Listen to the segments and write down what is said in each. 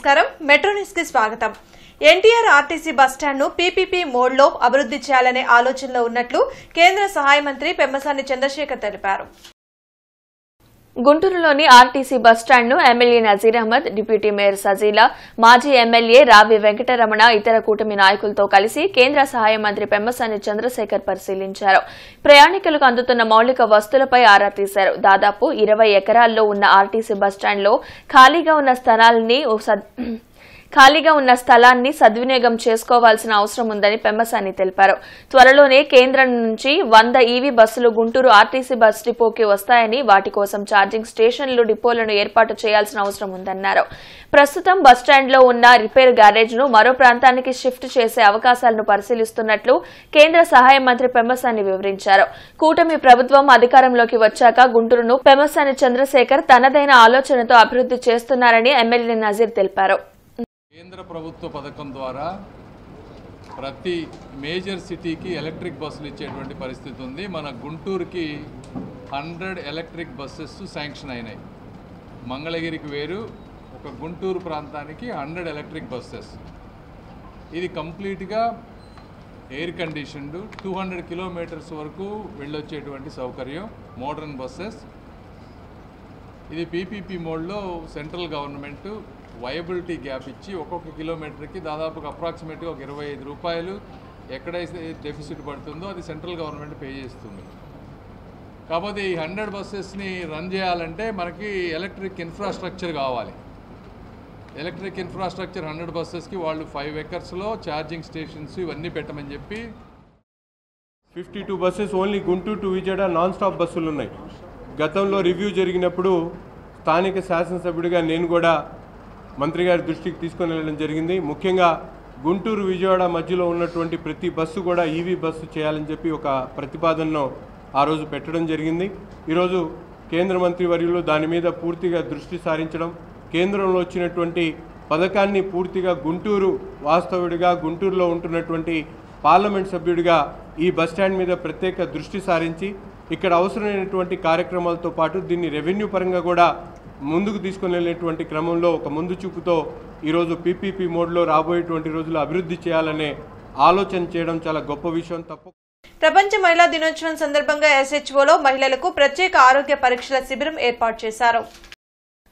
నమస్కారం metro news కి స్వాగతం। ఎన్టీఆర్ ఆర్టీసీ బస్టాండ్ ను పీపీపీ మోడ్ లో అభివృద్ధి చేయాలనే ఆలోచనలో ఉన్నట్లు కేంద్ర సహాయ మంత్రి పెమ్మసాని చంద్రశేఖర్ తెలిపారు। గుంటూరులోని ఆర్టీసీ బస్టాండ్ ను MLA Nazeer Ahmed, deputy mayor Sajila, మాజీ ఎమ్మెల్యే రావి వెంకటరమణ ఇతర కూటమి నాయకులతో కలిసి కేంద్ర సహాయ మంత్రి పెమ్మసాని చంద్రశేఖర్ పరిశీలించారు। ప్రయాణికులకు అందుతున్న మౌలిక వస్తువులపై ఆరా తీశారు। దాదాపు 20 ఎకరాల్లో ఉన్న ఆర్టీసీ బస్టాండ్ లో ఖాళీగా ఉన్న స్థలాన్ని సద్వినియోగం చేసుకోవాల్సిన అవసరం ఉందని పెమ్మసాని తెలిపారు। త్వరలోనే కేంద్రం నుంచి 100 ఈవీ బస్సులు గుంటూరు ఆర్టీసీ బస్ డిపోకి వస్తాయని, వాటి కోసం ఛార్జింగ్ స్టేషన్లు, డిపోలను ఏర్పాటు చేయాల్సిన అవసరం ఉందన్నారు। ప్రస్తుతం బస్టాండ్లో ఉన్న రిపేర్ గ్యారేజ్ ను మరో ప్రాంతానికి షిఫ్ట్ చేసే అవకాశాలను పరిశీలిస్తున్నట్లు కేంద్ర సహాయ మంత్రి పెమ్మసాని వివరించారు। కూటమి ప్రభుత్వం అధికారంలోకి వచ్చాక గుంటూరును పెమ్మసాని చంద్రశేఖర్ తనదైన ఆలోచనతో అభివృద్ధి చేస్తున్నారని ఎమ్మెల్యే నజీర్ తెలిపారు। కేంద్ర ప్రభుత్వ పథకం ద్వారా ప్రతి మేజర్ సిటీకి ఎలక్ట్రిక్ బస్సులు ఇచ్చేటువంటి పరిస్థితి ఉంది। మన గుంటూరుకి 100 ఎలక్ట్రిక్ బస్సెస్ శాంక్షన్ అయినాయి। మంగళగిరికి వేరు, ఒక గుంటూరు ప్రాంతానికి 100 ఎలక్ట్రిక్ బస్సెస్। ఇది కంప్లీట్గా ఎయిర్ కండిషన్డ్ 200 కిలోమీటర్స్ వరకు వెళ్ళొచ్చేటువంటి సౌకర్యం, మోడర్న్ బస్సెస్। ఇది పీపీపీ మోడ్లో సెంట్రల్ గవర్నమెంట్ వయబిలిటీ గ్యాప్ ఇచ్చి ఒక్కొక్క కిలోమీటర్కి దాదాపుగా అప్రాక్సిమేట్గా ఒక 25 రూపాయలు ఎక్కడైతే డెఫిసిట్ పడుతుందో అది సెంట్రల్ గవర్నమెంట్ పే చేస్తుంది। కాకపోతే ఈ 100 బస్సెస్ని రన్ చేయాలంటే మనకి ఎలక్ట్రిక్ ఇన్ఫ్రాస్ట్రక్చర్ కావాలి। ఎలక్ట్రిక్ ఇన్ఫ్రాస్ట్రక్చర్ 100 బస్సెస్కి వాళ్ళు 5 ఎకర్స్లో ఛార్జింగ్ స్టేషన్స్ ఇవన్నీ పెట్టమని చెప్పి 52 buses only Guntur to Vijayawada non stop బస్సులు ఉన్నాయి। గతంలో రివ్యూ జరిగినప్పుడు స్థానిక శాసనసభ్యుడిగా నేను కూడా మంత్రి గారి దృష్టికి తీసుకొని వెళ్ళడం జరిగింది। ముఖ్యంగా గుంటూరు విజయవాడ మధ్యలో ఉన్నటువంటి ప్రతి బస్సు కూడా ఈవీ బస్సు చేయాలని చెప్పి ఒక ప్రతిపాదనను ఆ రోజు పెట్టడం జరిగింది। ఈరోజు కేంద్ర మంత్రి వర్యులు దాని మీద పూర్తిగా దృష్టి సారించడం, కేంద్రంలో వచ్చినటువంటి పథకాన్ని పూర్తిగా గుంటూరు వాస్తవుడిగా, గుంటూరులో ఉంటున్నటువంటి పార్లమెంట్ సభ్యుడిగా ఈ బస్టాండ్ మీద ప్రత్యేక దృష్టి సారించి ఇక్కడ అవసరమైనటువంటి కార్యక్రమాలతో పాటు దీన్ని రెవెన్యూ పరంగా కూడా ముందుకు తీసుకొని వెళ్ళేటువంటి క్రమంలో ఒక ముందు చూపుతో ఈరోజు పీపీపీ మోడ్లో రాబోయేటువంటి రోజులు అభివృద్ధి చేయాలనే ఆలోచన చేయడం చాలా గొప్ప విషయం। ప్రపంచ మహిళా దినోత్సవం సందర్భంగా ఎస్హెచ్ఓలో మహిళలకు ప్రత్యేక ఆరోగ్య పరీక్షల శిబిరం ఏర్పాటు చేశారు।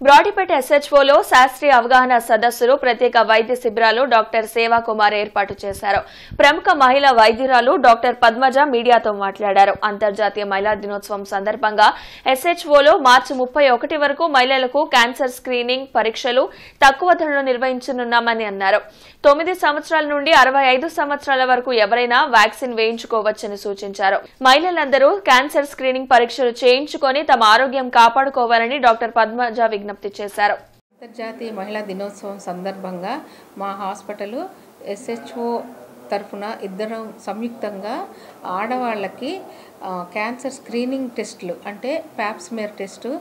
బ్రాడీపేట ఎస్హెచ్ఓలో శాస్త్రీయ అవగాహన సదస్సులు, ప్రత్యేక వైద్య శిబిరాలు డాక్టర్ సేవా కుమార్ ఏర్పాటు చేశారు। ప్రముఖ మహిళా వైద్యురాలు డాక్టర్ పద్మజ మీడియాతో మాట్లాడారు। అంతర్జాతీయ మహిళా దినోత్సవం సందర్భంగా ఎస్హెచ్ఓలో మార్చి 31 వరకు మహిళలకు క్యాన్సర్ స్క్రీనింగ్ పరీక్షలు తక్కువ ధరలో నిర్వహించనున్నామని అన్నారు। 9 సంవత్సరాల నుండి 65 సంవత్సరాల వరకు ఎవరైనా వ్యాక్సిన్ వేయించుకోవచ్చని సూచించారు। మహిళలందరూ క్యాన్సర్ స్క్రీనింగ్ పరీక్షలు చేయించుకొని తమ ఆరోగ్యం కాపాడుకోవాలని డాక్టర్ పద్మజ విజ్ఞప్తి చేశారు। అంతర్జాతీయ మహిళా దినోత్సవం సందర్భంగా మా హాస్పిటల్ ఎస్హెచ్ఓ తరఫున ఇద్దరం సంయుక్తంగా ఆడవాళ్ళకి క్యాన్సర్ స్క్రీనింగ్ టెస్టులు అంటే ప్యాప్స్మియర్ టెస్టు,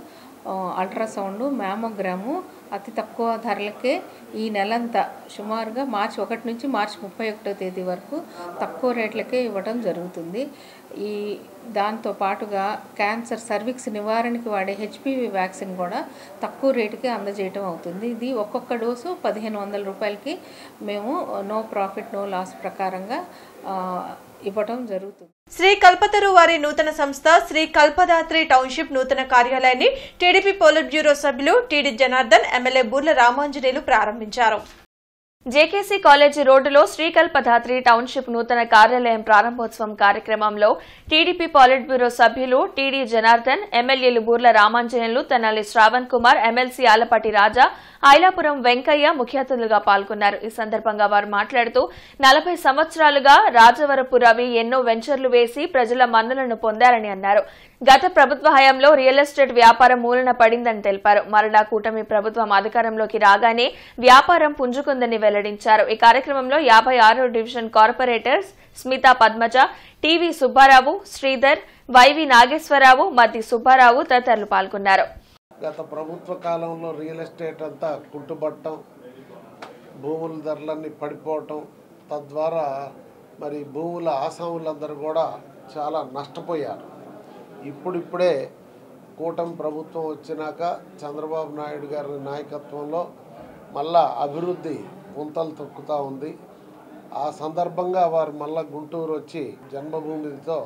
అల్ట్రాసౌండ్, మ్యామోగ్రాము అతి తక్కువ ధరలకే ఈ నెలంతా సుమారుగా మార్చి 1 నుంచి మార్చి 31వ తేదీ వరకు తక్కువ రేట్లకే ఇవ్వడం జరుగుతుంది। ఈ దాంతో పాటుగా క్యాన్సర్ సర్విక్స్ నివారణకి వాడే హెచ్పివి వ్యాక్సిన్ కూడా తక్కువ రేటుకే అందజేయటం అవుతుంది। ఇది ఒక్కొక్క డోసు 1500 రూపాయలకి మేము నో ప్రాఫిట్ నో లాస్ ప్రకారంగా ఇవ్వటం జరుగుతుంది। శ్రీ కల్పతరు వారి నూతన సంస్థ శ్రీ కల్పదాత్రి టౌన్షిప్ నూతన కార్యాలయాన్ని టీడీపీ పోలిట్ బ్యూరో సభ్యులు టీడీ జనార్దన్, ఎమ్మెల్యే బూర్ల రామాంజనేయులు ప్రారంభించారు। జేకేసీ కాలేజీ రోడ్డులో శ్రీకల్పధాత్రి టౌన్షిప్ నూతన కార్యాలయం ప్రారంభోత్సవం కార్యక్రమంలో టీడీపీ పాలిట్ బ్యూరో సభ్యులు టీడీ జనార్దన్, ఎమ్మెల్యేలు బూర్ల రామాంజనేయులు, తెనాలి శ్రావణ్ కుమార్, ఎమ్మెల్సీ ఆలపాటి రాజా, ఐలాపురం వెంకయ్య ముఖ్య అతిథులుగా పాల్గొన్నారు। ఈ సందర్భంగా వారు మాట్లాడుతూ 40 సంవత్సరాలుగా రాజవరపు రవి ఎన్నో వెంచర్లు వేసి ప్రజల మన్ననలను పొందారని అన్నారు। గత ప్రభుత్వ హయాంలో రియల్ ఎస్టేట్ వ్యాపారం మూలన పడిందని తెలిపారు। మరలా కూటమి ప్రభుత్వం అధికారంలోకి రాగానే వ్యాపారం పుంజుకుందని వెల్లడించారు। ఈ కార్యక్రమంలో 56వ division corporators Smita Padmaja, T V Subbarao, Sridhar, Y V Nageswararao, Maddi Subbarao తదితరులు పాల్గొన్నారు। గత ప్రభుత్వ కాలంలో రియల్ ఎస్టేట్ అంతా కుంటుపడటం, భూముల ధరలన్నీ పడిపోవటం, తద్వారా మరి భూముల ఆసాములందరూ కూడా చాలా నష్టపోయారు। ఇప్పుడిప్పుడే కూటమి ప్రభుత్వం వచ్చినాక చంద్రబాబు నాయుడు గారి నాయకత్వంలో మళ్ళా అభివృద్ధి పుంతలు తొక్కుతూ ఉంది. ఆ సందర్భంగా వారు మళ్ళా గుంటూరు వచ్చి జన్మభూమితో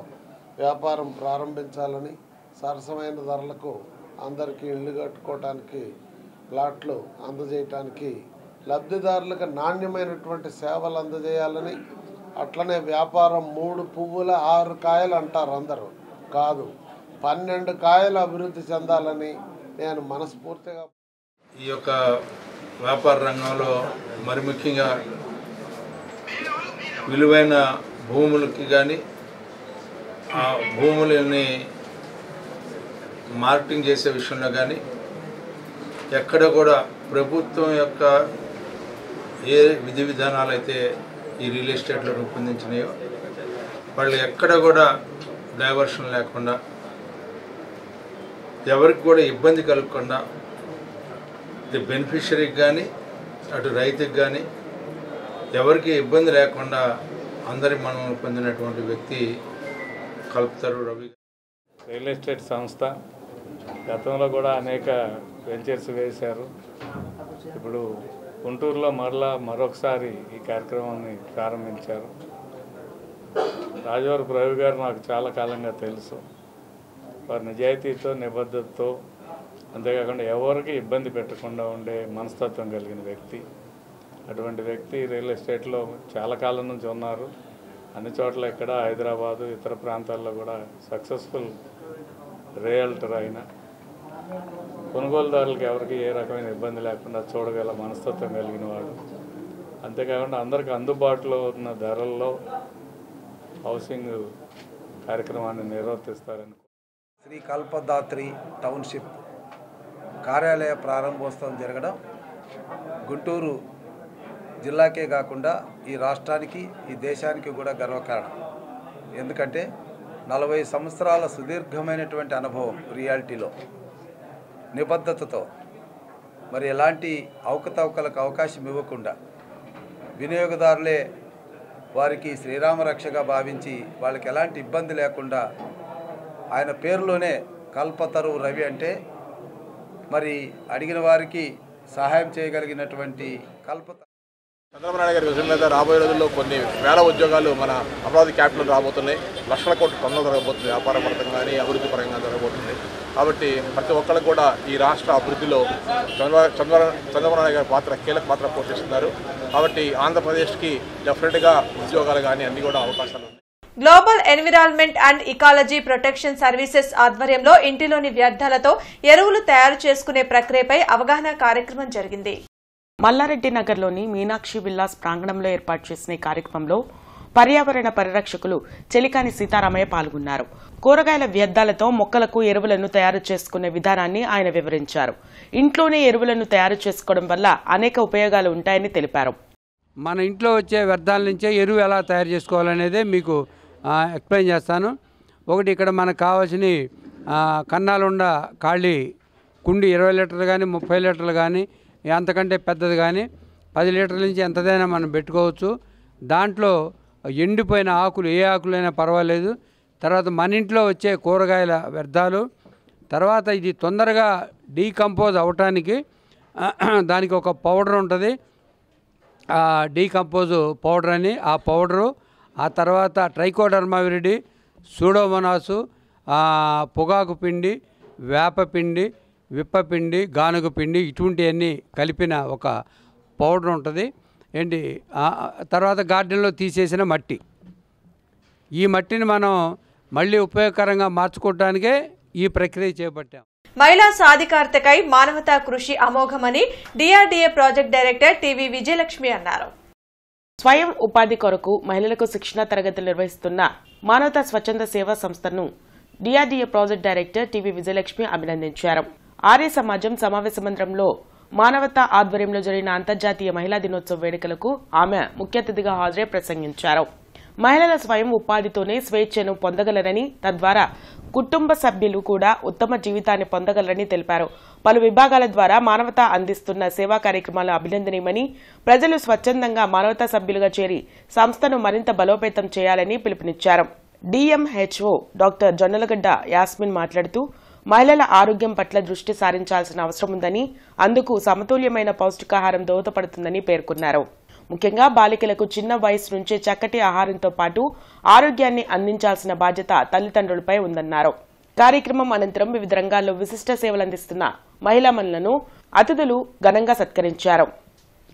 వ్యాపారం ప్రారంభించాలని, సరసమైన ధరలకు అందరికీ ఇళ్ళు కట్టుకోవటానికి, ప్లాట్లు అందజేయటానికి, లబ్ధిదారులకు నాణ్యమైనటువంటి సేవలు అందజేయాలని, అట్లనే వ్యాపారం 3 పువ్వుల 6 కాయలు అంటారు అందరూ, కాదు 12 కాయలు అభివృద్ధి చెందాలని నేను మనస్ఫూర్తిగా ఈ యొక్క వ్యాపార రంగంలో మరి ముఖ్యంగా విలువైన భూములకి కానీ ఆ భూములని మార్కెటింగ్ చేసే విషయంలో కానీ ఎక్కడ కూడా ప్రభుత్వం యొక్క ఏ విధి విధానాలు అయితే ఈ రియల్ ఎస్టేట్లో రూపొందించినాయో వాళ్ళు ఎక్కడ కూడా డైవర్షన్ లేకుండా, ఎవరికి కూడా ఇబ్బంది కలగకుండా, ఇది బెనిఫిషరీకి కానీ అటు రైతుకి కానీ ఎవరికి ఇబ్బంది లేకుండా అందరి మనం పొందినటువంటి వ్యక్తి కల్పతరు రవి. రియల్ ఎస్టేట్ సంస్థ గతంలో కూడా అనేక వెంచర్స్ వేశారు. ఇప్పుడు గుంటూరులో మరొకసారి ఈ కార్యక్రమాన్ని ప్రారంభించారు. రాజవరపు రవి గారు నాకు చాలా కాలంగా తెలుసు. వారి నిజాయితీతో, నిబద్ధతతో, అంతేకాకుండా ఎవరికి ఇబ్బంది పెట్టకుండా ఉండే మనస్తత్వం కలిగిన వ్యక్తి. అటువంటి వ్యక్తి రియల్ ఎస్టేట్లో చాలా కాలం నుంచి ఉన్నారు. అన్ని చోట్ల ఇక్కడ హైదరాబాదు, ఇతర ప్రాంతాల్లో కూడా సక్సెస్ఫుల్ రియల్టర్ అయిన, కొనుగోలుదారులకు ఎవరికి ఏ రకమైన ఇబ్బంది లేకుండా చూడగల మనస్తత్వం కలిగిన వాడు. అంతేకాకుండా అందరికీ అందుబాటులో ఉన్న ధరల్లో హౌసింగ్ కార్యక్రమాన్ని నిర్వర్తిస్తారని. శ్రీ కల్పదాత్రి టౌన్షిప్ కార్యాలయ ప్రారంభోత్సవం జరగడం గుంటూరు జిల్లాకే కాకుండా ఈ రాష్ట్రానికి, ఈ దేశానికి కూడా గర్వకారణం. ఎందుకంటే 40 సంవత్సరాల సుదీర్ఘమైనటువంటి అనుభవం రియాలిటీలో, నిబద్ధతతో, మరి ఎలాంటి అవకతవకలకు అవకాశం ఇవ్వకుండా వినియోగదారులే వారికి శ్రీరామరక్షగా భావించి వాళ్ళకి ఎలాంటి ఇబ్బంది లేకుండా, ఆయన పేరులోనే కల్పతరు రవి అంటే మరి అడిగిన వారికి సహాయం చేయగలిగినటువంటి చంద్రబాబు నాయుడు గారి విజన్ మీద రాబోయే రోజుల్లో కొన్ని వేల ఉద్యోగాలు మన అమరావతి క్యాపిటల్ రాబోతున్నాయి. లక్షల కోట్ల పనులు జరగబోతుంది. వ్యాపార పరంగా కానీ అభివృద్ధి పరంగా జరగబోతుంది. కాబట్టి ప్రతి ఒక్కళ్ళు కూడా ఈ రాష్ట్ర అభివృద్ధిలో చంద్రబాబు నాయుడు గారి కీలక పాత్ర పోషిస్తున్నారు. కాబట్టి ఆంధ్రప్రదేశ్కి డెఫినెట్గా ఉద్యోగాలు కానీ అన్ని కూడా అవకాశాలు ఉన్నాయి. Global environment and ecology protection services ఆధ్వర్యంలో ఇంటిలోని వ్యర్థాలతో ఎరువులు తయారు చేసుకునే ప్రక్రియపై అవగాహన కార్యక్రమం జరిగింది. మల్లారెడ్డి నగర్లోని మీనాక్షి విల్లాస్ ప్రాంగణంలో ఏర్పాటు చేసిన ఈ కార్యక్రమంలో పర్యావరణ పరిరక్షకులు చెలికాని సీతారామయ్య పాల్గొన్నారు. కూరగాయల వ్యర్థాలతో మొక్కలకు ఎరువులను తయారు చేసుకునే విధానాన్ని ఆయన వివరించారు. ఇంట్లోనే ఎరువులను తయారు చేసుకోవడం వల్ల అనేక ఉపయోగాలు ఉంటాయని తెలిపారు. మన ఇంట్లో వచ్చే వ్యర్థాల నుంచే ఎరువు ఎలా తయారు చేసుకోవాలనేదే మీకు ఎక్స్ప్లెయిన్ చేస్తాను. ఒకటి, ఇక్కడ మనకు కావాల్సిన కన్నాలుండ ఖాళీ కుండి 20 లీటర్లు కానీ 30 లీటర్లు కానీ అంతకంటే పెద్దది కానీ 10 లీటర్ల నుంచి ఎంతదైనా మనం పెట్టుకోవచ్చు. దాంట్లో ఎండిపోయిన ఆకులు, ఏ ఆకులైనా పర్వాలేదు. తర్వాత మన ఇంట్లో వచ్చే కూరగాయల వ్యర్థాలు, తర్వాత ఇది తొందరగా డీకంపోజ్ అవటానికి దానికి ఒక పౌడర్ ఉంటుంది, డీకంపోజ్ పౌడర్ అని. ఆ పౌడరు, ఆ తర్వాత ట్రైకోడర్మా విరిడి, సూడోమోనాసు, పొగాకు పిండి, వేపపిండి, విప్పపిండి, గానుగ పిండి, ఇటువంటివన్నీ కలిపిన ఒక పౌడర్ ఉంటుంది. ఏంటి, తర్వాత గార్డెన్లో తీసేసిన మట్టి. ఈ మట్టిని మనం మళ్ళీ ఉపయోగకరంగా మార్చుకోవడానికే ఈ ప్రక్రియ చేపట్టాం. మహిళా సాధికారతకై మానవతా కృషి అమోఘమని DRDA project director T V Vijayalakshmi అన్నారు. స్వయం ఉపాధి కొరకు మహిళలకు శిక్షణ తరగతులు నిర్వహిస్తున్న మానవతా స్వచ్ఛంద సేవా సంస్థను DRDA project director T V Vijayalakshmi అభినందించారు. ఆర్య సమాజం సమావేశ మందిరంలో మానవతా ఆధ్వర్యంలో జరిగిన అంతర్జాతీయ మహిళా దినోత్సవ వేడుకలకు ఆమె ముఖ్య అతిథిగా హాజరై ప్రసంగించారు. మహిళల స్వయం ఉపాధితోనే స్వేచ్ఛను పొందగలరని, తద్వారా కుటుంబ సభ్యులు కూడా ఉత్తమ జీవితాన్ని పొందగలరని తెలిపారు. పలు విభాగాల ద్వారా మానవత అందిస్తున్న సేవా కార్యక్రమాలు అభినందనీయమని, ప్రజలు స్వచ్ఛందంగా మానవతా సభ్యులుగా చేరి సంస్థను మరింత బలోపేతం చేయాలని పిలుపునిచ్చారు. డిఎంహెచ్ఓ డాక్టర్ జొన్నలగడ్డ యాస్మిన్ మాట్లాడుతూ, మహిళల ఆరోగ్యం పట్ల దృష్టి సారించాల్సిన అవసరం ఉందని, అందుకు సమతుల్యమైన పౌష్టికాహారం దోహదపడుతుందని పేర్కొన్నారు. ముఖ్యంగా బాలికలకు చిన్న వయసు నుంచే చక్కటి ఆహారంతో పాటు ఆరోగ్యాన్ని అందించాల్సిన బాధ్యత తల్లిదండ్రులపై ఉందన్నారు. కార్యక్రమం అనంతరం వివిధ రంగాల్లో విశిష్ట సేవలందిస్తున్న మహిళామణులను అతిథులు ఘనంగా సత్కరించారు.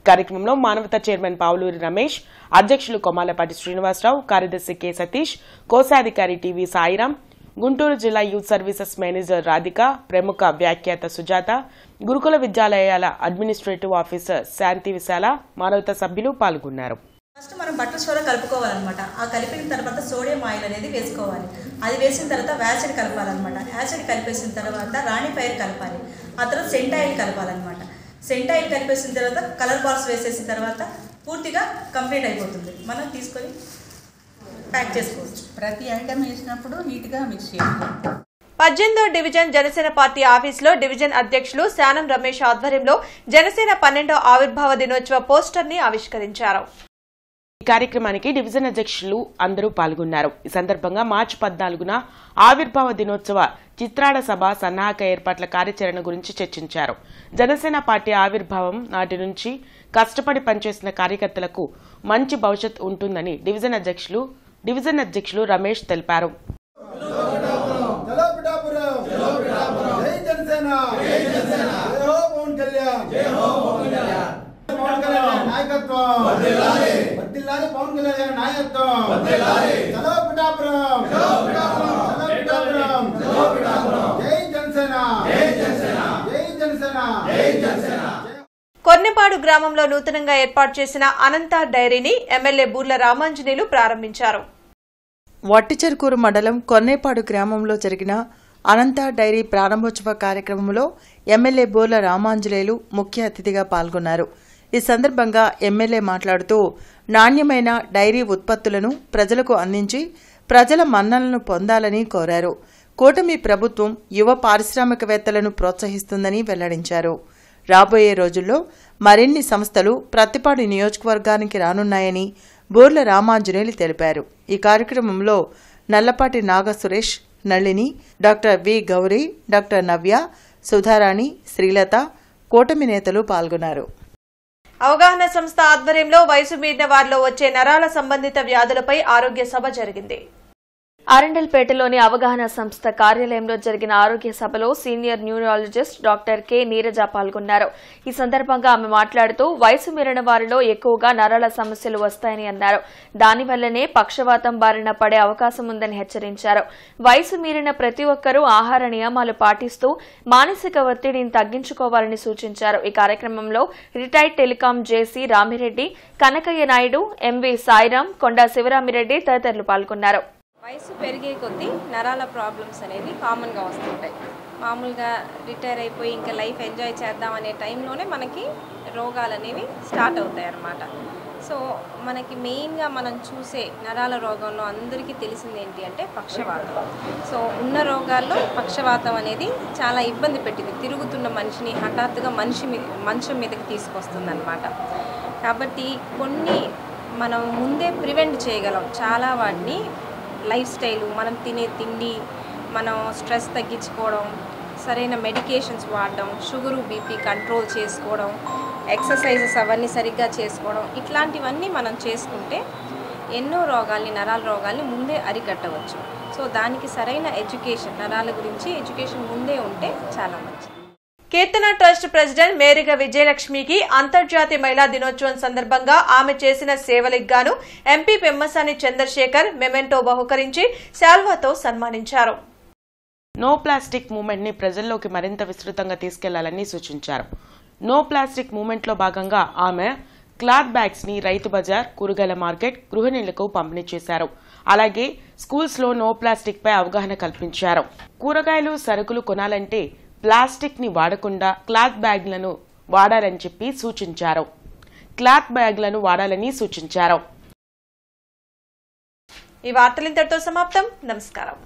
కార్యక్రమంలో మానవతా చైర్మన్ పావులూరి రమేష్, అధ్యక్షులు కొమాలపాటి శ్రీనివాసరావు, కార్యదర్శి కె సతీష్, కోశాధికారి టీవీ సాయిరాం, గుంటూరు జిల్లా యూత్ సర్వీసెస్ మేనేజర్ రాధిక, ప్రముఖ వ్యాఖ్యాత సుజాత, గురుకుల విద్యాలయాల అడ్మినిస్ట్రేటివ్ ఆఫీసర్ శాంతి విశాల, మానవతా సభ్యులు పాల్గొన్నారు. ఫస్ట్ మనం బటర్ సోడా కలుపుకోవాలన్నమాట. ఆ కలిపిన తర్వాత సోడియం ఆయిల్ అనేది వేసుకోవాలి. అది వేసిన తర్వాత యాసిడ్ కలపాలన్నమాట. యాసిడ్ కలిపేసిన తర్వాత రాణి పైరు కలపాలి. ఆ తర్వాత సెంట్ ఆయిల్ కలపాలన్నమాట. సెంట్ ఆయిల్ కలిపేసిన తర్వాత కలర్ బాల్స్ వేసేసిన తర్వాత పూర్తిగా కంప్లీట్ అయిపోతుంది. మనం తీసుకొని ప్యాక్ చేసుకోవచ్చు. ప్రతి ఐటమ్ వేసినప్పుడు నీట్గా మిక్స్ చేసుకోవాలి. 18వ డివిజన్ జనసేన పార్టీ ఆఫీసులో డివిజన్ అధ్యక్షులు శానం రమేష్ ఆధ్వర్యంలో జనసేన 12వ ఆవిర్భావ దినోత్సవ పోస్టర్ ని ఆవిష్కరించారు. ఈ కార్యక్రమానికి డివిజన్ అధ్యక్షులు అందరూ పాల్గొన్నారు. ఈ సందర్భంగా మార్చి 14న ఆవిర్భావ దినోత్సవ చిత్రాడ సభ సన్నాహక ఏర్పాట్ల కార్యాచరణ గురించి చర్చించారు. జనసేన పార్టీ ఆవిర్భావం నాటి నుంచి కష్టపడి పనిచేసిన కార్యకర్తలకు మంచి భవిష్యత్ ఉంటుందని డివిజన్ అధ్యక్షులు రమేష్ తెలిపారు. కొర్నెపాడు గ్రామంలో నూతనంగా ఏర్పాటు చేసిన అనంత డైరీని ఎమ్మెల్యే బూర్ల రామాంజనేయులు ప్రారంభించారు. వట్టిచెరుకూరు మండలం కొర్నేపాడు గ్రామంలో జరిగిన అనంత డైరీ ప్రారంభోత్సవ కార్యక్రమంలో ఎమ్మెల్యే బూర్ల రామాంజనేయులు ముఖ్య అతిథిగా పాల్గొన్నారు. ఈ సందర్భంగా ఎమ్మెల్యే మాట్లాడుతూ నాణ్యమైన డైరీ ఉత్పత్తులను ప్రజలకు అందించి ప్రజల మన్ననలను పొందాలని కోరారు. కూటమి ప్రభుత్వం యువ పారిశ్రామికవేత్తలను ప్రోత్సహిస్తుందని వెల్లడించారు. రాబోయే రోజుల్లో మరిన్ని సంస్థలు ప్రత్తిపాడు నియోజకవర్గానికి రానున్నాయని బూర్ల రామాంజనేయులు తెలిపారు. ఈ కార్యక్రమంలో Nallapati Naga Suresh, Nalini, doctor V Gowri, doctor Navya, Sudharani, Srilatha, కూటమి నేతలు పాల్గొన్నారు. అవగాహన సంస్థ ఆధ్వర్యంలో వయసు మీరిన వారిలో వచ్చే నరాల సంబంధిత వ్యాధులపై ఆరోగ్య సభ జరిగింది. అరండల్పేటలోని అవగాహన సంస్థ కార్యాలయంలో జరిగిన ఆరోగ్య సభలో senior neurologist doctor K Neeraja పాల్గొన్నారు. ఈ సందర్భంగా ఆమె మాట్లాడుతూ వయసు మీరిన వారిలో ఎక్కువగా నరాల సమస్యలు వస్తాయని అన్నారు. దానివల్లనే పక్షవాతం బారిన పడే అవకాశం ఉందని హెచ్చరించారు. వయసు మీరిన ప్రతి ఒక్కరూ ఆహార నియమాలు పాటిస్తూ మానసిక ఒత్తిడిని తగ్గించుకోవాలని సూచించారు. ఈ కార్యక్రమంలో రిటైర్డ్ టెలికాం జేసీ రామిరెడ్డి, కనకయ్య నాయుడు, ఎంవి సాయిరాం, కొండా శివరామిరెడ్డి తదితరులు పాల్గొన్నారు. వయసు పెరిగే కొద్దీ నరాల ప్రాబ్లమ్స్ అనేవి కామన్గా వస్తుంటాయి. మామూలుగా రిటైర్ అయిపోయి ఇంకా లైఫ్ ఎంజాయ్ చేద్దాం అనే టైంలోనే మనకి రోగాలు అనేవి స్టార్ట్ అవుతాయి అన్నమాట. సో మనకి మెయిన్గా మనం చూసే నరాల రోగంలో అందరికీ తెలిసింది ఏంటి అంటే పక్షవాతం. సో ఉన్న రోగాల్లో పక్షవాతం అనేది చాలా ఇబ్బంది పెట్టింది. తిరుగుతున్న మనిషిని హఠాత్తుగా మంచం మీదకి తీసుకొస్తుంది అన్నమాట. కాబట్టి కొన్ని మనం ముందే ప్రివెంట్ చేయగలం చాలా వాటిని. లైఫ్ స్టైలు, మనం తినే తిండి, మనం స్ట్రెస్ తగ్గించుకోవడం, సరైన మెడికేషన్స్ వాడడం, షుగరు బీపీ కంట్రోల్ చేసుకోవడం, ఎక్సర్సైజెస్ అవన్నీ సరిగ్గా చేసుకోవడం, ఇట్లాంటివన్నీ మనం చేసుకుంటే ఎన్నో రోగాల్ని, నరాల రోగాల్ని ముందే అరికట్టవచ్చు. సో దానికి సరైన ఎడ్యుకేషన్, నరాల గురించి ఎడ్యుకేషన్ ముందే ఉంటే చాలా మంచిది. కీర్తన ట్రస్ట్ ప్రెసిడెంట్ మేరిగ విజయలక్ష్మికి అంతర్జాతీయ మహిళా దినోత్సవం సందర్భంగా ఆమె చేసిన సేవలకు గాను ఎంపీ పెమ్మసాని చంద్రశేఖర్ మెమెంటో బహుకరించి శాల్వాతో సన్మానించారు. నో ప్లాస్టిక్ మూవ్మెంట్ ని ప్రజల్లోకి మరింత విస్తృతంగా తీసుకెళ్లాలని సూచించారు. నో ప్లాస్టిక్ మూవ్మెంట్ లో భాగంగా ఆమె క్లాత్ బ్యాగ్స్ ని రైతు బజార్, కూరగాయల మార్కెట్, గృహిణులకు పంపిణీ చేశారు. అలాగే స్కూల్స్ లో నో ప్లాస్టిక్ పై అవగాహన కల్పించారు. కూరగాయలు, సరుకులు కొనాలంటే ప్లాస్టిక్ ని వాడకుండా క్లాత్ బ్యాగ్లను వాడాలని సూచించారు. ఈ వార్తలు ఇంతటితో సమాప్తం. నమస్కారం.